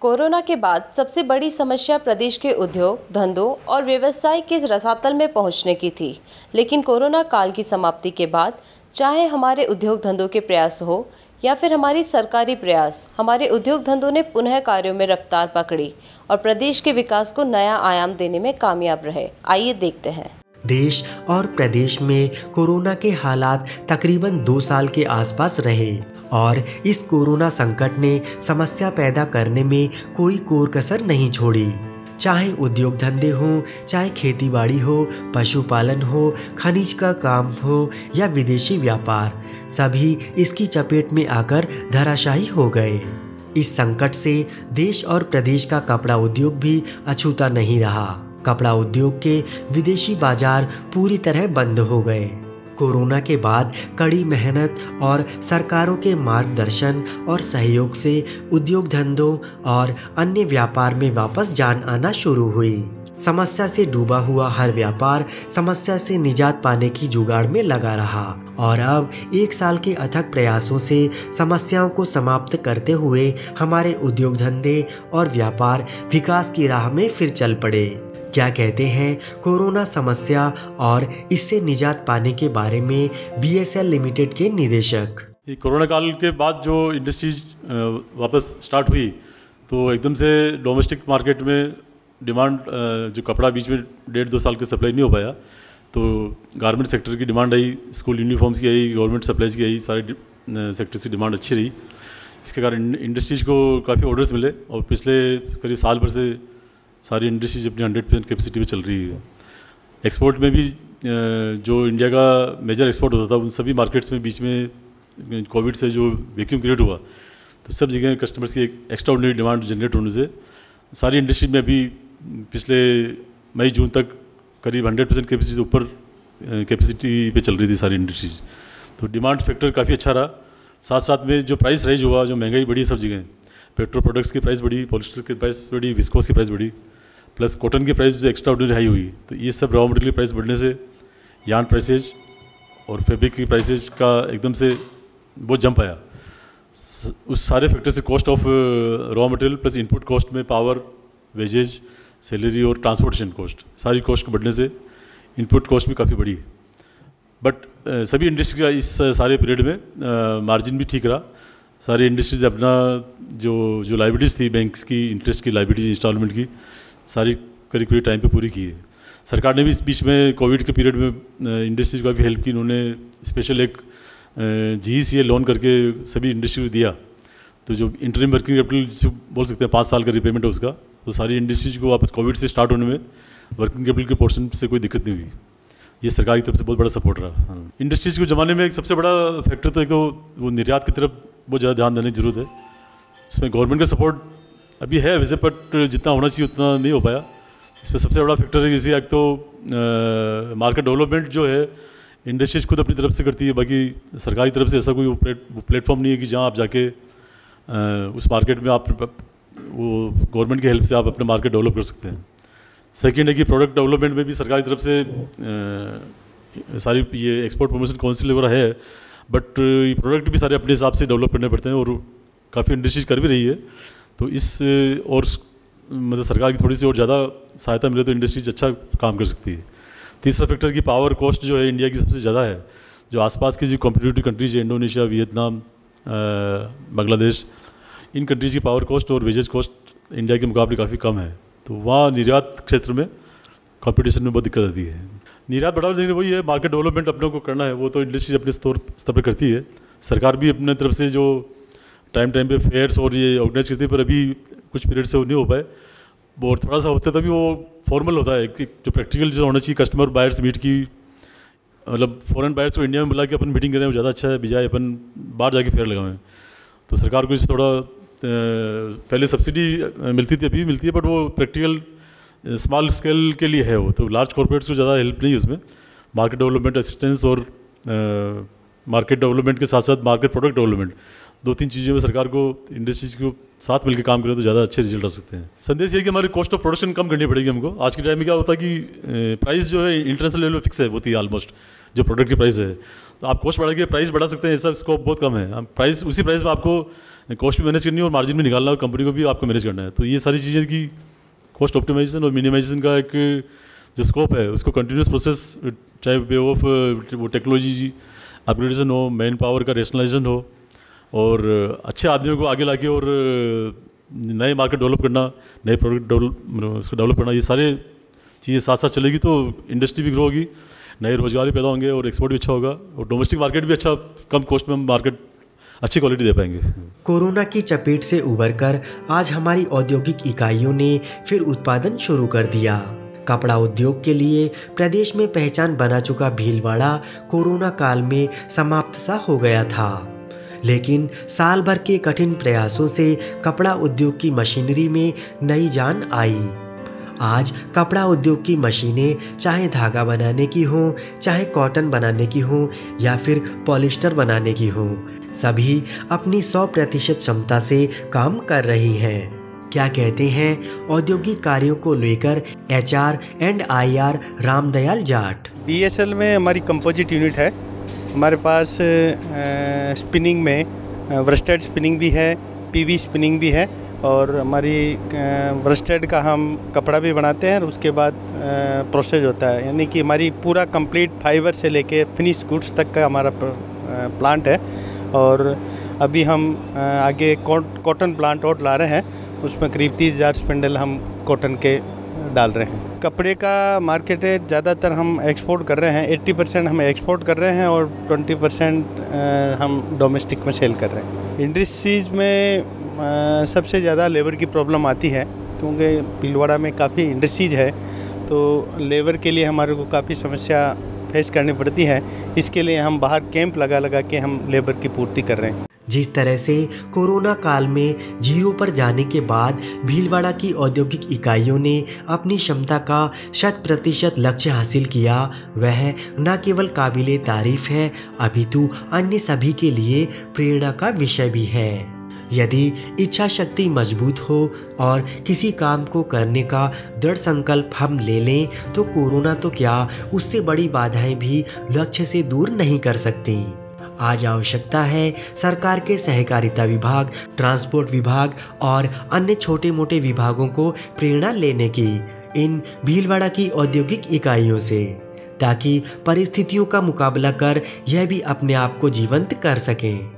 Corona के बाद सबसे बड़ी समस्या प्रदेश के उद्योग, धंधों और व्यवसाय के रसातल में पहुंचने की थी। लेकिन कोरोना काल की समाप्ति के बाद चाहे हमारे उद्योग धंधों के प्रयास हो या फिर हमारी सरकारी प्रयास, हमारे उद्योग धंधों ने पुनः कार्यों में रफ्तार पकड़ी और प्रदेश के विकास को नया आयाम देने में कामयाब रहे। आइए देखते हैं। देश और प्रदेश में कोरोना के हालात तकरीबन 2 साल के आसपास रहे और इस कोरोना संकट ने समस्या पैदा करने में कोई कोर कसर नहीं छोड़ी। चाहे उद्योग धंधे हों, चाहे खेतीबाड़ी हो, पशुपालन हो, खनिज का काम हो या विदेशी व्यापार, सभी इसकी चपेट में आकर धराशायी हो गए। इस संकट से देश और प्रदेश का कपड़ा उद्योग भी अछूता नहीं रहा। कपड़ा उद्योग के विदेशी बाजार पूरी तरह बंद हो गए। कोरोना के बाद कड़ी मेहनत और सरकारों के मार्गदर्शन और सहयोग से उद्योग धंधों और अन्य व्यापार में वापस जान आना शुरू हुई। समस्या से डूबा हुआ हर व्यापार समस्या से निजात पाने की जुगाड़ में लगा रहा और अब 1 साल के अथक प्रयासों से समस्याओं को समाप्त करते हुए हमारे उद्योग धंधे और व्यापार विकास की राह में फिर चल पड़े। क्या कहते हैं कोरोना समस्या और इससे निजात पाने के बारे में BSL लिमिटेड के निदेशक। कोरोना काल के बाद जो इंडस्ट्रीज वापस स्टार्ट हुई तो एकदम से डोमेस्टिक मार्केट में डिमांड, जो कपड़ा बीच में 1.5-2 साल के सप्लाई नहीं हो पाया, तो गारमेंट सेक्टर की डिमांड आई, स्कूल यूनिफॉर्म्स की आई, गवर्नमेंट सप्लाईज की आई, सारे सेक्टर की डिमांड अच्छी रही। इसके कारण इंडस्ट्रीज को काफ़ी ऑर्डर्स मिले और पिछले करीब साल भर से सारी इंडस्ट्रीज अपनी 100% कैपेसिटी पे चल रही है। एक्सपोर्ट में भी जो इंडिया का मेजर एक्सपोर्ट होता था उन सभी मार्केट्स में बीच में कोविड से जो वैक्यूम क्रिएट हुआ तो सब जगह कस्टमर्स की एक एक्स्ट्रा ऑर्डिनरी डिमांड जनरेट होने से सारी इंडस्ट्री में अभी पिछले मई-जून तक करीब 100% कैपेसिटी से ऊपर कैपेसिटी पे चल रही थी सारी इंडस्ट्रीज। तो डिमांड फैक्टर काफ़ी अच्छा रहा। साथ साथ में जो प्राइस राइज हुआ, जो महंगाई बढ़ी सब जगह, पेट्रोल प्रोडक्ट्स की प्राइस बढ़ी, पॉलिस्टर की प्राइस बढ़ी, विस्कोस की प्राइस बढ़ी, प्लस कॉटन की प्राइस एक्स्ट्रा ऑर्डिनरी हाई हुई। तो ये सब रॉ मटेरियल प्राइस बढ़ने से यार्न प्राइसेज और फैब्रिक की प्राइसेज का एकदम से बहुत जंप आया। उस सारे फैक्टर से cost of raw material plus input cost में पावर, वेजेज, सैलरी और ट्रांसपोर्टेशन कॉस्ट, सारी कॉस्ट बढ़ने से इनपुट कॉस्ट भी काफ़ी बढ़ी। बट सभी इंडस्ट्री का इस सारे पीरियड में मार्जिन भी ठीक रहा। सारी इंडस्ट्रीज अपना जो लाइबिलिटीज़ थी बैंक्स की, इंटरेस्ट की लाइबिलिटीज इंस्टॉलमेंट की, सारी करीब टाइम पे पूरी की है। सरकार ने भी इस बीच में कोविड के पीरियड में इंडस्ट्रीज को भी हेल्प की। उन्होंने स्पेशल एक GECA लोन करके सभी इंडस्ट्री को दिया। तो जो इंटरिम वर्किंग कैपिटल जो बोल सकते हैं 5 साल का रिपेमेंट है उसका, तो सारी इंडस्ट्रीज को वापस कोविड से स्टार्ट होने में वर्किंग कैपिटल के पोर्शन से कोई दिक्कत नहीं हुई। ये सरकार की तरफ से बहुत बड़ा सपोर्ट रहा। इंडस्ट्रीज को जमाने में एक सबसे बड़ा फैक्टर तो एक तो वो निर्यात की तरफ बहुत ज़्यादा ध्यान देने की जरूरत है। इसमें गवर्नमेंट का सपोर्ट अभी है वैसे, बट जितना होना चाहिए उतना नहीं हो पाया। इसमें सबसे बड़ा फैक्टर है जैसे एक तो मार्केट डेवलपमेंट जो है इंडस्ट्रीज खुद अपनी तरफ से करती है। बाकी सरकार की तरफ से ऐसा कोई प्लेटफॉर्म नहीं है कि जहाँ आप जाके उस मार्केट में आप वो गवर्नमेंट की हेल्प से आप अपना मार्केट डेवलप कर सकते हैं। सेकेंड है कि प्रोडक्ट डेवलपमेंट में भी सरकार की तरफ से सारी ये एक्सपोर्ट प्रमोशन काउंसिल वगैरह है, बट ये प्रोडक्ट भी सारे अपने हिसाब से डेवलप करने पड़ते हैं और काफ़ी इंडस्ट्रीज कर भी रही है। तो इस और मतलब सरकार की थोड़ी सी और ज़्यादा सहायता मिले तो इंडस्ट्रीज अच्छा काम कर सकती है। तीसरा फैक्टर की पावर कॉस्ट जो है इंडिया की सबसे ज़्यादा है। जो आसपास की जो कॉम्पिटिटिव कंट्रीज है, इंडोनेशिया, वियतनाम, बांग्लादेश, इन कंट्रीज़ की पावर कॉस्ट और वेजेज कॉस्ट इंडिया के मुकाबले काफ़ी कम है। तो वहाँ निर्यात क्षेत्र में कंपटीशन में बहुत दिक्कत आती है। निर्यात बढ़ावा देने वही है, मार्केट डेवलपमेंट अपने को करना है, वो तो इंडस्ट्री अपने स्तर पर करती है। सरकार भी अपने तरफ से जो टाइम पे फेयर्स और ये ऑर्गेनाइज करती है, पर अभी कुछ पीरियड से वो नहीं हो पाए। और थोड़ा सा होता है तभी वो फॉर्मल होता है कि जो प्रैक्टिकल जो होना चाहिए कस्टमर बायर्स मीट की, मतलब फॉरेन बायर्स को इंडिया में बुला के अपन मीटिंग करें वो ज़्यादा अच्छा है बजाय अपन बाहर जाके फेयर लगाएं। तो सरकार को इससे थोड़ा पहले सब्सिडी मिलती थी, अभी मिलती है, बट वो प्रैक्टिकल स्मॉल स्केल के लिए है। वो तो लार्ज कॉर्पोरेट्स को ज़्यादा हेल्प नहीं है उसमें। मार्केट डेवलपमेंट असिस्टेंस और मार्केट डेवलपमेंट के साथ साथ मार्केट प्रोडक्ट डेवलपमेंट, 2-3 चीज़ों में सरकार को इंडस्ट्रीज को साथ मिलकर काम करें तो ज़्यादा अच्छे रिजल्ट आ सकते हैं। संदेश ये कि हमारी कॉस्ट ऑफ प्रोडक्शन कम करनी पड़ेगी हमको। आज के टाइम में क्या होता है कि प्राइस जो है इंटरनेशनल लेवल फिक्स है, होती है ऑलमोस्ट जो प्रोडक्ट की प्राइस है। तो आप कॉस्ट बढ़ा के प्राइस बढ़ा सकते हैं, ऐसा स्कोप बहुत कम है। हम प्राइस उसी प्राइस में आपको कॉस्ट भी मैनेज करनी है और मार्जिन भी निकालना है और कंपनी को भी आपको मैनेज करना है। तो ये सारी चीज़ें की कॉस्ट ऑप्टिमाइजेशन और मिनिमाइजेशन का एक जो स्कोप है उसको कंटिन्यूस प्रोसेस, चाहे वे ऑफ वो टेक्नोलॉजी अपग्रेडेशन हो, मैन पावर का रेशनलाइजेशन हो और अच्छे आदमियों को आगे लाके और नए मार्केट डेवलप करना, नए प्रोडक्ट उसको डेवलप करना, ये सारे चीज़ें साथ साथ चलेगी तो इंडस्ट्री भी ग्रो होगी, नए रोजगार भी पैदा होंगे और एक्सपोर्ट भी अच्छा होगा और डोमेस्टिक मार्केट भी अच्छा, कम कॉस्ट में हम मार्केट अच्छी क्वालिटी दे पाएंगे। कोरोना की चपेट से उबरकर आज हमारी औद्योगिक इकाइयों ने फिर उत्पादन शुरू कर दिया। कपड़ा उद्योग के लिए प्रदेश में पहचान बना चुका भीलवाड़ा कोरोना काल में समाप्त सा हो गया था, लेकिन साल भर के कठिन प्रयासों से कपड़ा उद्योग की मशीनरी में नई जान आई। आज कपड़ा उद्योग की मशीनें चाहे धागा बनाने की हो, चाहे कॉटन बनाने की हो या फिर पॉलिस्टर बनाने की हो, सभी अपनी 100% क्षमता से काम कर रही हैं। क्या कहते हैं औद्योगिक कार्यों को लेकर HR and IR Ramdayal Jat. BSL में हमारी कंपोजिट यूनिट है। हमारे पास स्पिनिंग में वर्स्टेड स्पिनिंग भी है, PV स्पिनिंग भी है और हमारी वर्स्टेड का हम कपड़ा भी बनाते हैं और उसके बाद प्रोसेस होता है, यानी कि हमारी पूरा कंप्लीट फाइबर से लेके फिनिश गुड्स तक का हमारा प्लांट है। और अभी हम आगे कॉटन प्लांट और ला रहे हैं, उसमें करीब 30,000 स्पिंडल हम कॉटन के डाल रहे हैं। कपड़े का मार्केट है, ज़्यादातर हम एक्सपोर्ट कर रहे हैं, 80% हम एक्सपोर्ट कर रहे हैं और 20% हम डोमेस्टिक में सेल कर रहे हैं। इंडस्ट्रीज़ में सबसे ज़्यादा लेबर की प्रॉब्लम आती है, क्योंकि भीलवाड़ा में काफ़ी इंडस्ट्रीज़ है, तो लेबर के लिए हमारे को काफ़ी समस्या फेस करनी पड़ती है। इसके लिए हम बाहर कैंप लगा के हम लेबर की पूर्ति कर रहे हैं। जिस तरह से कोरोना काल में जीरो पर जाने के बाद भीलवाड़ा की औद्योगिक इकाइयों ने अपनी क्षमता का 100% लक्ष्य हासिल किया, वह न केवल काबिले तारीफ है अपितु अन्य सभी के लिए प्रेरणा का विषय भी है। यदि इच्छा शक्ति मजबूत हो और किसी काम को करने का दृढ़ संकल्प हम ले लें तो कोरोना तो क्या, उससे बड़ी बाधाएं भी लक्ष्य से दूर नहीं कर सकती। आज आवश्यकता है सरकार के सहकारिता विभाग, ट्रांसपोर्ट विभाग और अन्य छोटे मोटे विभागों को प्रेरणा लेने की इन भीलवाड़ा की औद्योगिक इकाइयों से, ताकि परिस्थितियों का मुकाबला कर यह भी अपने आप को जीवंत कर सकें।